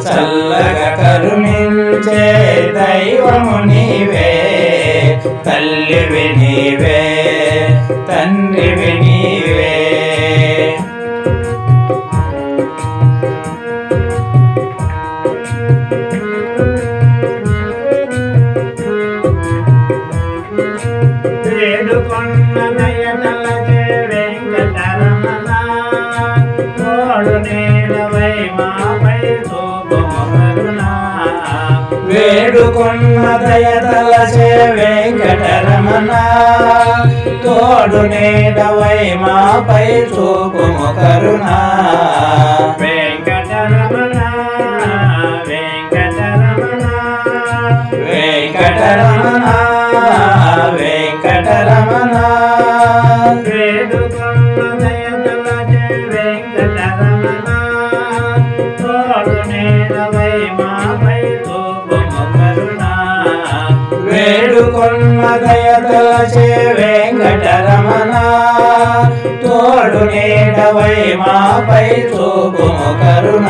చల్లగా కరుణించే దైవము నీవే, తల్లివి నీవే, తండ్రివి నీవే. వేడుకొన్న దయతలచే వెంకటరమణ, తోడు నీడవై మాపై చూపుము కరుణ. వేడుకొన్న దయతలచే వెంకటరమణ, తోడు నీడవై మాపై చూపుము కరుణ. వెంకటరమణ వెంకటరమణ వెంకటరమణ వెంకటరమణ. వేడుకొన్న దయతలచే వెంకటరమణ, తోడు నీడవై మాపై చూపుము కరుణ. వేడుకొన్న దయతలచే వెంకటరమణ, తోడు నీడవై మాపై చూపుము కరుణ.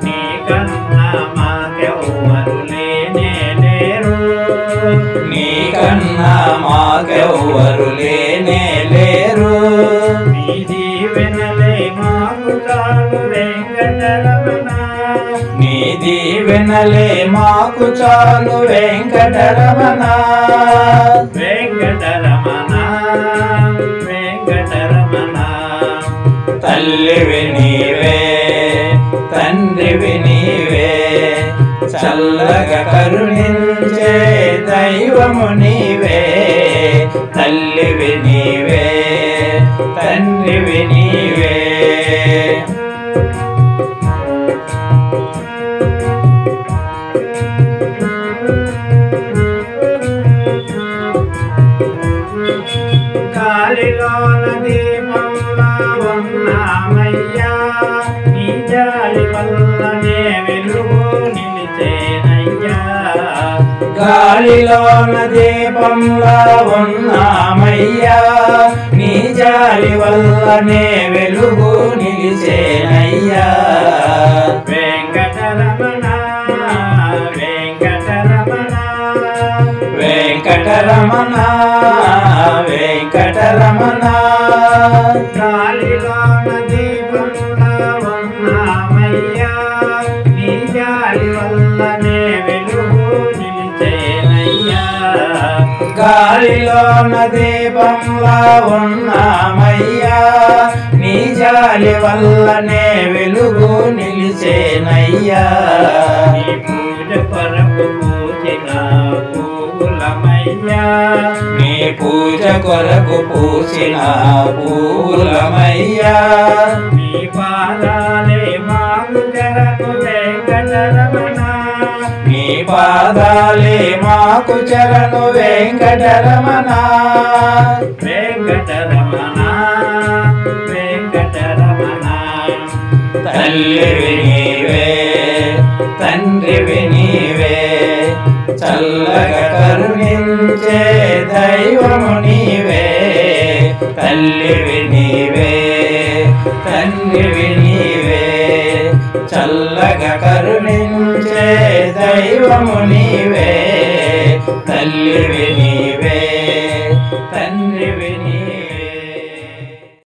నీకన్నా మాకెవ్వరు లేనే లేరు, నీకన్నా మాకెవ్వరు లేనే లేరు. నీ దీవెనలే మాకు చాలు వెంకటరమణ. నీ దీవెనలే మాకు చాలు వెంకటరమణ. వెంకటరమణ వెంకటరమణ. తల్లివి నీవే, తండ్రివి నీవే, చల్లగా కరుణించే దైవము నీవే, తల్లివి నీవే, తండ్రివి నీవే. గాలిలోన దీపంలా ఉన్నామయ్యా, నీ జాలి వల్లనే వెలుగు నిలిచేనయ్యా. గాలిలోన దీపంలా ఉన్నామయ్యా, నీ జాలి వల్లనే వెలుగు నిలిచేనయ్యా. వెంకటరమణ వెంకటరమణ వెంకటరమణ వెంకటరమణ. గాలిలోన దీపంలా ఉన్నామయ్యా, నీ జాలి వల్లనే వెలుగు నిలిచేనయ్యా. గాలిలోన దీపంలా ఉన్నామయ్యా, నీ జాలి వల్లనే వెలుగు నిలిచేనయ్యా. నీ పూజ కొరకు పూచిన పూలమయ్యా, నీ పూజ కొరకు పూసిన పూలమయ్యా. నీ పాదాలే మాకు చెరకు వెంకటరమణ. నీ పాదాలే మాకు చరణు వెంకటరమణ. వెంకటరమణ వెంకటరమణ. తల్లివి నీవే, తండ్రివి నీవే, చల్లగా కరుణించే దైవము నీవే, తల్లివి నీవే, తండ్రివి నీవే, చల్లగా కరుణించే దైవము నీవే, తల్లివి నీవే, తండ్రివి నీవే.